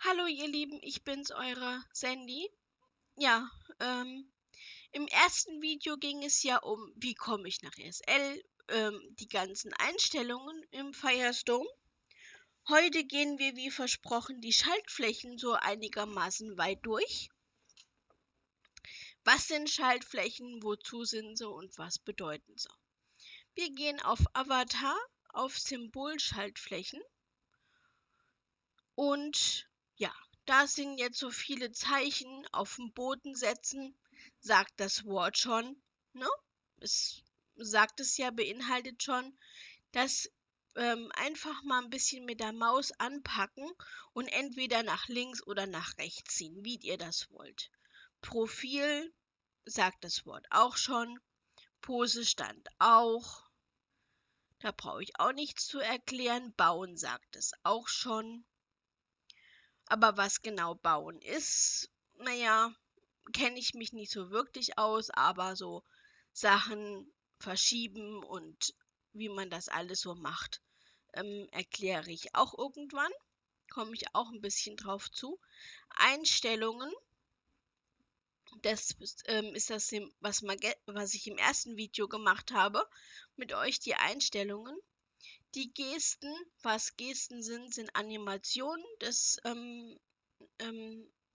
Hallo ihr Lieben, ich bin's, eure Sandy. Ja, im ersten Video ging es ja um, wie komme ich nach SL, die ganzen Einstellungen im Firestone. Heute gehen wir wie versprochen die Schaltflächen so einigermaßen weit durch. Was sind Schaltflächen, wozu sind sie und was bedeuten sie? Wir gehen auf Avatar, auf Symbolschaltflächen und ja, da sind jetzt so viele Zeichen auf dem Boden setzen, sagt das Wort schon, ne? Es sagt es ja, beinhaltet schon, das einfach mal ein bisschen mit der Maus anpacken und entweder nach links oder nach rechts ziehen, wie ihr das wollt. Profil sagt das Wort auch schon, Posestand auch, da brauche ich auch nichts zu erklären, bauen sagt es auch schon. Aber was genau bauen ist, naja, kenne ich mich nicht so wirklich aus, aber so Sachen verschieben und wie man das alles so macht, erkläre ich auch irgendwann. Komme ich auch ein bisschen drauf zu. Einstellungen, das ist das, was ich im ersten Video gemacht habe, mit euch die Einstellungen. Die Gesten, was Gesten sind, sind Animationen.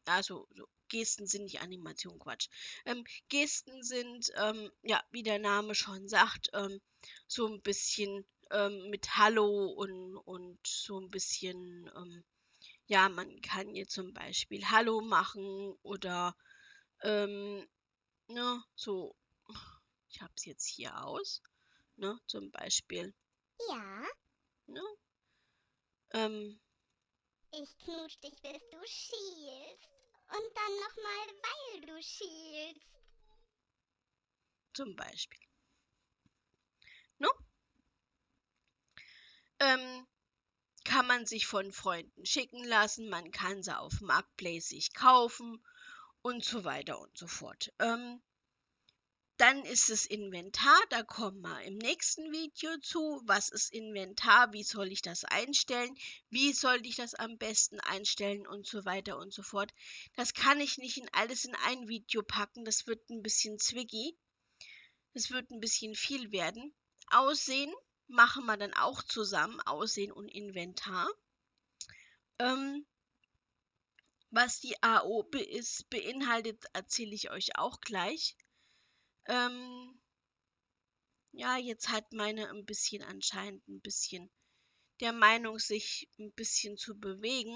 Also so Gesten sind nicht Animation, Quatsch. Gesten sind, ja, wie der Name schon sagt, so ein bisschen mit Hallo und so ein bisschen, ja, man kann hier zum Beispiel Hallo machen oder, ähm, ne, so, ich habe es jetzt hier aus, ne, zum Beispiel, Ja, ne, ähm, ich knutsch dich, bis du schielst. Und dann nochmal, weil du schielst. zum Beispiel, ne? Ähm, Kann man sich von Freunden schicken lassen, man kann sie auf Marketplace sich kaufen und so weiter und so fort. Dann ist es Inventar, da kommen wir im nächsten Video zu. Was ist Inventar? Wie soll ich das einstellen? Wie sollte ich das am besten einstellen und so weiter und so fort. Das kann ich nicht alles in ein Video packen, das wird ein bisschen zwicky. Das wird ein bisschen viel werden. Aussehen machen wir dann auch zusammen, Aussehen und Inventar. Ähm, Was die AO beinhaltet, erzähle ich euch auch gleich. Ähm, ja, jetzt hat meine ein bisschen anscheinend ein bisschen der Meinung, sich ein bisschen zu bewegen.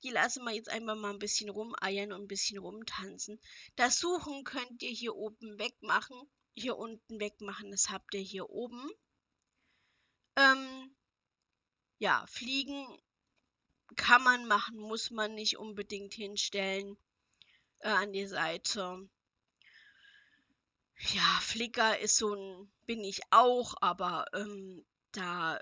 Die lassen wir jetzt einfach mal ein bisschen rumeiern und ein bisschen rumtanzen. Das Suchen könnt ihr hier oben wegmachen, hier unten wegmachen, das habt ihr hier oben. Ja, Fliegen kann man machen, muss man nicht unbedingt hinstellen an die Seite. Ja, Flickr ist so ein, bin ich auch, aber da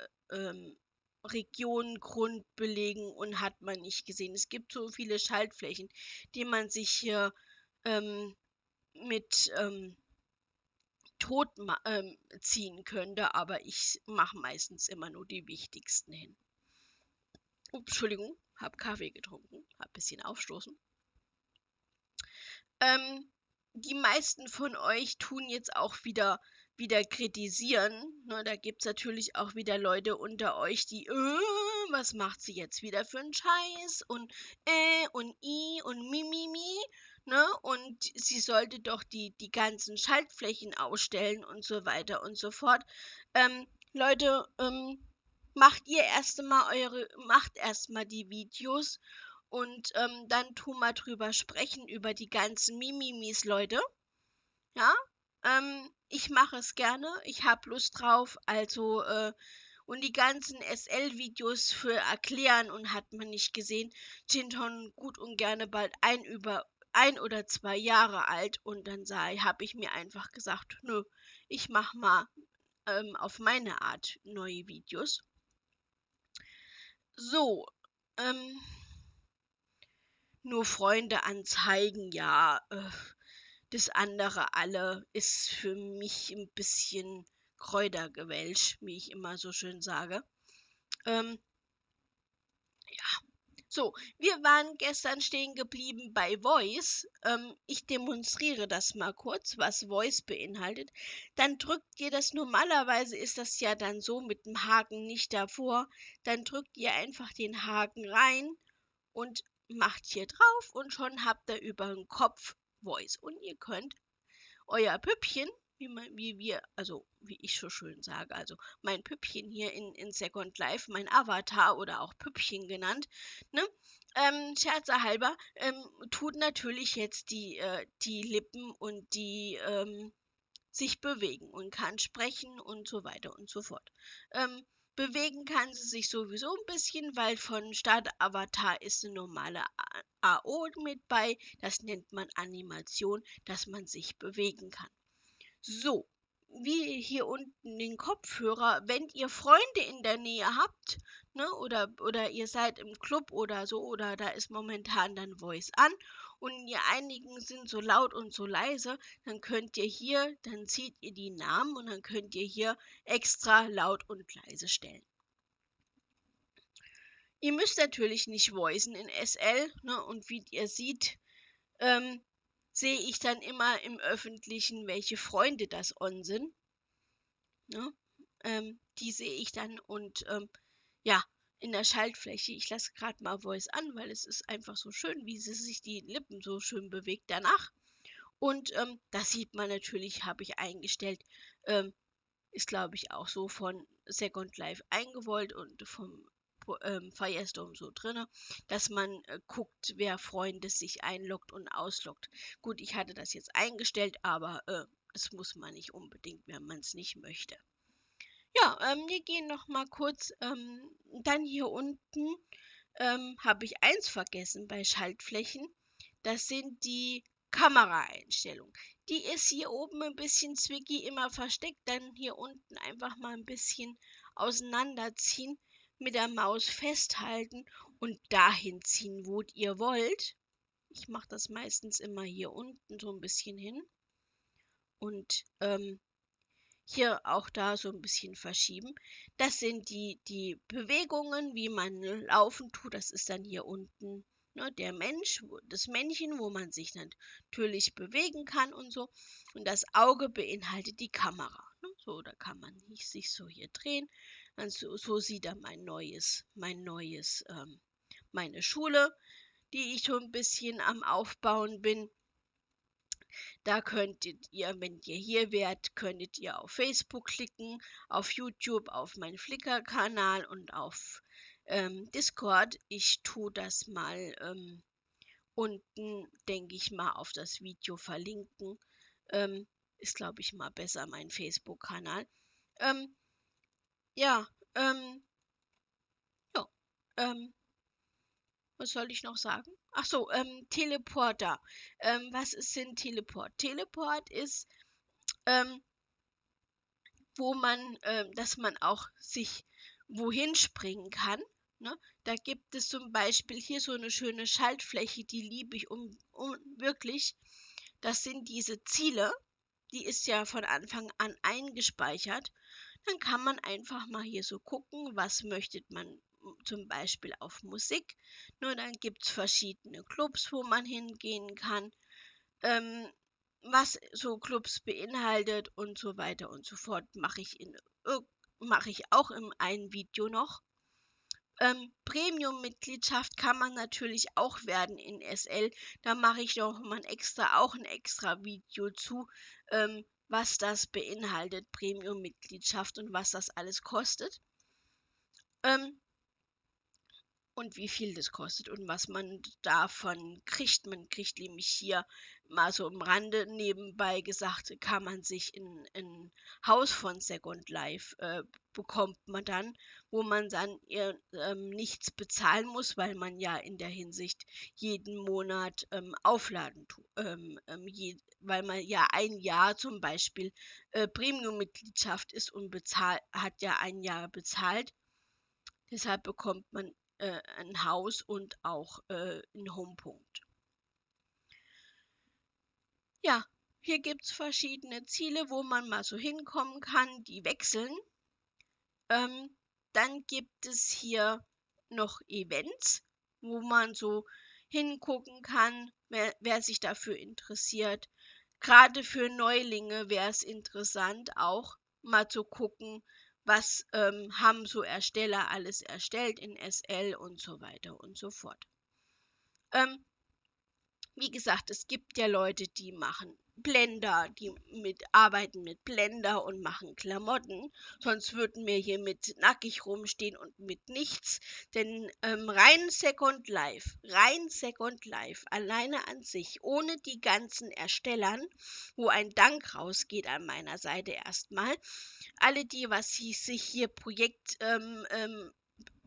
Regionen Grund belegen und hat man nicht gesehen. Es gibt so viele Schaltflächen, die man sich hier mit tot ziehen könnte, aber ich mache meistens immer nur die wichtigsten hin. Ups, Entschuldigung, hab Kaffee getrunken, hab ein bisschen aufstoßen. Ähm, Die meisten von euch tun jetzt auch wieder kritisieren. Ne, da gibt es natürlich auch wieder Leute unter euch, die, was macht sie jetzt wieder für einen Scheiß? Und i und mi, ne? Und sie sollte doch die ganzen Schaltflächen ausstellen und so weiter und so fort. Leute, macht erstmal die Videos und dann tu mal drüber sprechen, über die ganzen Mimimis, Leute. Ja, ich mache es gerne. Ich habe Lust drauf. Also, und die ganzen SL-Videos für erklären und hat man nicht gesehen, sind schon gut und gerne bald über 1 oder 2 Jahre alt. Und dann habe ich mir einfach gesagt, nö, ich mache mal auf meine Art neue Videos. So, ähm, nur Freunde anzeigen, ja, das andere alle ist für mich ein bisschen Kräutergewälsch, wie ich immer so schön sage. Ähm, So, wir waren gestern stehen geblieben bei Voice. Ich demonstriere das mal kurz, was Voice beinhaltet. Dann drückt ihr das, normalerweise ist das ja dann so mit dem Haken nicht davor. Dann drückt ihr einfach den Haken rein und macht hier drauf und schon habt ihr über den Kopf Voice. Und ihr könnt euer Püppchen, wie ich so schön sage, also mein Püppchen hier in Second Life, mein Avatar oder auch Püppchen genannt, ne? Scherzerhalber, tut natürlich jetzt die Lippen und sich bewegen und kann sprechen und so weiter und so fort. Ähm, bewegen kann sie sich sowieso ein bisschen, weil von Start-Avatar ist eine normale AO mit bei. Das nennt man Animation, dass man sich bewegen kann. So, wie hier unten den Kopfhörer, wenn ihr Freunde in der Nähe habt, ne, oder ihr seid im Club oder so, oder da ist momentan dann Voice an und ihr einigen sind so laut und so leise, dann könnt ihr hier, dann zieht ihr die Namen und dann könnt ihr hier extra laut und leise stellen. Ihr müsst natürlich nicht voicen in SL, ne, und wie ihr seht, sehe ich dann immer im Öffentlichen, welche Freunde das on sind. Ne? Die sehe ich dann und ja, in der Schaltfläche. Ich lasse gerade mal Voice an, weil es ist einfach so schön, wie sie sich die Lippen so schön bewegt danach. Und das sieht man natürlich, habe ich eingestellt, ist glaube ich auch so von Second Life eingewollt und vom Firestorm so drinne, dass man guckt, wer Freunde sich einloggt und ausloggt. Gut, ich hatte das jetzt eingestellt, aber das muss man nicht unbedingt, wenn man es nicht möchte. Ja, wir gehen noch mal kurz, dann hier unten habe ich eins vergessen bei Schaltflächen. Das sind die Kameraeinstellungen. Die ist hier oben ein bisschen zwicky immer versteckt. Dann hier unten einfach mal ein bisschen auseinanderziehen, mit der Maus festhalten und dahin ziehen, wo ihr wollt. Ich mache das meistens immer hier unten so ein bisschen hin. Und hier auch da so ein bisschen verschieben. Das sind die Bewegungen, wie man laufen tut. Das ist dann hier unten, ne, der Mensch, das Männchen, wo man sich natürlich bewegen kann und so. Und das Auge beinhaltet die Kamera. Ne? So, da kann man sich so hier drehen. Dann so sieht er meine Schule, die ich so ein bisschen am Aufbauen bin. Da könntet ihr, wenn ihr hier wärt, könntet ihr auf Facebook klicken, auf YouTube, auf meinen Flickr-Kanal und auf Discord. Ich tue das mal unten, denke ich mal, auf das Video verlinken. Ist, glaube ich, mal besser, mein Facebook-Kanal. Ähm, ja, ja, ähm, was soll ich noch sagen? Ach so, Teleporter. Was ist denn Teleport? Teleport ist, ähm, dass man auch sich wohin springen kann. Ne? Da gibt es zum Beispiel hier so eine schöne Schaltfläche, die liebe ich wirklich. Das sind diese Ziele, die ist ja von Anfang an eingespeichert. Dann kann man einfach mal hier so gucken, was möchte man zum Beispiel auf Musik. Nur dann gibt es verschiedene Clubs, wo man hingehen kann. Ähm, was so Clubs beinhaltet und so weiter und so fort, mache ich auch in einem Video noch. Premium-Mitgliedschaft kann man natürlich auch werden in SL. Da mache ich noch mal auch ein extra Video zu, was das beinhaltet, Premium-Mitgliedschaft und was das alles kostet. Ähm, und wie viel das kostet und was man davon kriegt. Man kriegt nämlich hier mal so am Rande nebenbei gesagt, kann man sich in ein Haus von Second Life bekommt man dann, wo man dann nichts bezahlen muss, weil man ja in der Hinsicht jeden Monat aufladen tut. Weil man ja ein Jahr zum Beispiel Premium-Mitgliedschaft ist und hat ja ein Jahr bezahlt. Deshalb bekommt man ein Haus und auch 'n Homepunkt. Ja, hier gibt es verschiedene Ziele, wo man mal so hinkommen kann, die wechseln. Dann gibt es hier noch Events, wo man so hingucken kann, wer sich dafür interessiert. Gerade für Neulinge wäre es interessant, auch mal zu gucken, was haben so Ersteller alles erstellt in SL und so weiter und so fort. Wie gesagt, es gibt ja Leute, die machen Blender, die arbeiten mit Blender und machen Klamotten. Sonst würden wir hier mit nackig rumstehen und mit nichts. Denn rein Second Life, alleine an sich, ohne die ganzen Erstellern, wo ein Dank rausgeht an meiner Seite erstmal. Alle die, was sich hier Projekt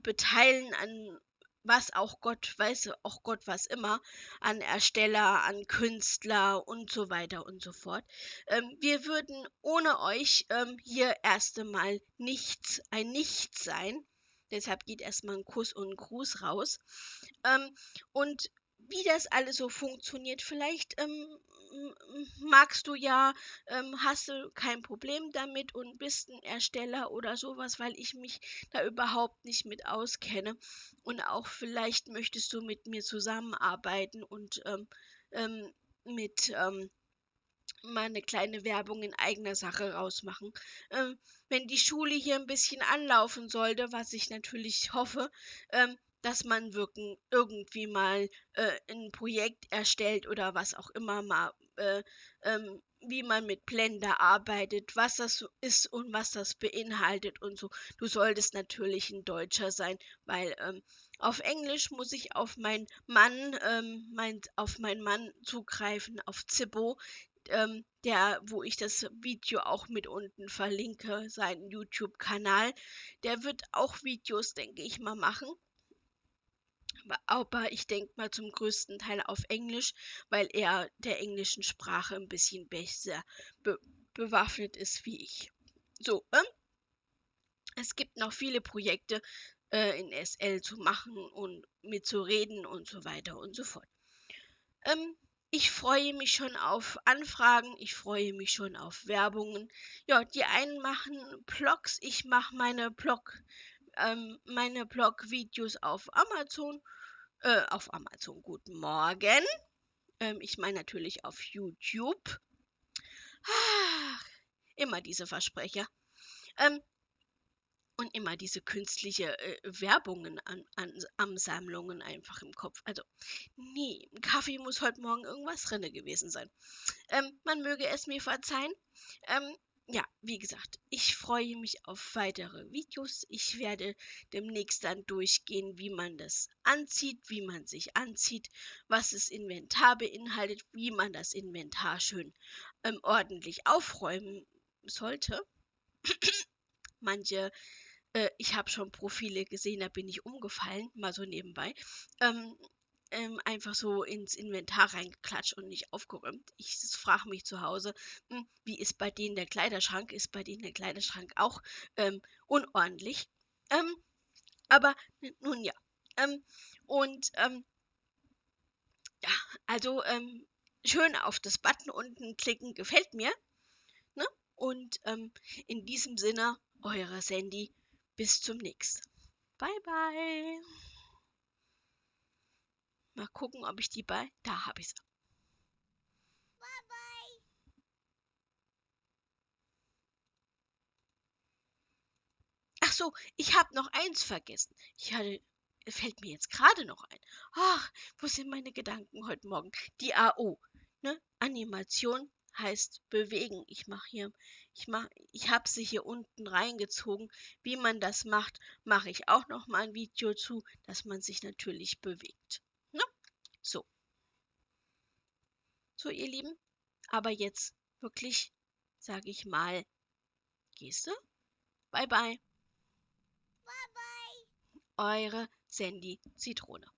beteiligen an was auch Gott, weiß auch Gott was immer, an Ersteller, an Künstler und so weiter und so fort. Wir würden ohne euch hier erst einmal ein Nichts sein. Deshalb geht erstmal ein Kuss und ein Gruß raus. Und wie das alles so funktioniert, vielleicht magst du ja, hast du kein Problem damit und bist ein Ersteller oder sowas, weil ich mich da überhaupt nicht mit auskenne. Und auch vielleicht möchtest du mit mir zusammenarbeiten und mit mal eine kleine Werbung in eigener Sache rausmachen. Wenn die Schule hier ein bisschen anlaufen sollte, was ich natürlich hoffe, dass man irgendwie mal 'n Projekt erstellt oder was auch immer mal, wie man mit Blender arbeitet, was das so ist und was das beinhaltet und so. Du solltest natürlich ein Deutscher sein, weil auf Englisch muss ich auf meinen Mann zugreifen, auf Zippo, wo ich das Video auch mit unten verlinke, seinen YouTube-Kanal. Der wird auch Videos, denke ich mal, machen. Aber ich denke mal zum größten Teil auf Englisch, weil er der englischen Sprache ein bisschen besser be bewaffnet ist wie ich. So, es gibt noch viele Projekte in SL zu machen und mitzureden und so weiter und so fort. Ich freue mich schon auf Anfragen, ich freue mich schon auf Werbungen. Ja, die einen machen Blogs, ich mache meine Blog-Videos auf Amazon, guten Morgen. Ich meine natürlich auf YouTube. Ah, immer diese Versprecher. Ähm, und immer diese künstliche Werbungen an Ansammlungen einfach im Kopf. Also, nee, im Kaffee muss heute Morgen irgendwas drinne gewesen sein. Man möge es mir verzeihen. Ähm, ja, wie gesagt, ich freue mich auf weitere Videos. Ich werde demnächst dann durchgehen, wie man das anzieht, wie man sich anzieht, was das Inventar beinhaltet, wie man das Inventar schön ordentlich aufräumen sollte. Manche Ich habe schon Profile gesehen, da bin ich umgefallen, mal so nebenbei. Ähm, einfach so ins Inventar reingeklatscht und nicht aufgeräumt. Ich frage mich zu Hause, wie ist bei denen der Kleiderschrank? Ist bei denen der Kleiderschrank auch unordentlich? Ähm, aber nun ja. Ähm, und ja, also schön auf das Button unten klicken, gefällt mir. Ne? Und in diesem Sinne, eure Sandy, bis zum nächsten. Bye bye. Mal gucken, ob ich Da habe ich sie. Bye bye. Ach so, ich habe noch eins vergessen. Fällt mir jetzt gerade noch ein. Ach, wo sind meine Gedanken heute Morgen? Die AO, ne? Animation heißt bewegen. Ich habe sie hier unten reingezogen. Wie man das macht, mache ich auch noch mal ein Video zu, dass man sich natürlich bewegt. Ne? So, so ihr Lieben. Aber jetzt wirklich, sage ich mal, Geste. Bye bye. Bye bye. Eure Sandy Zitrone.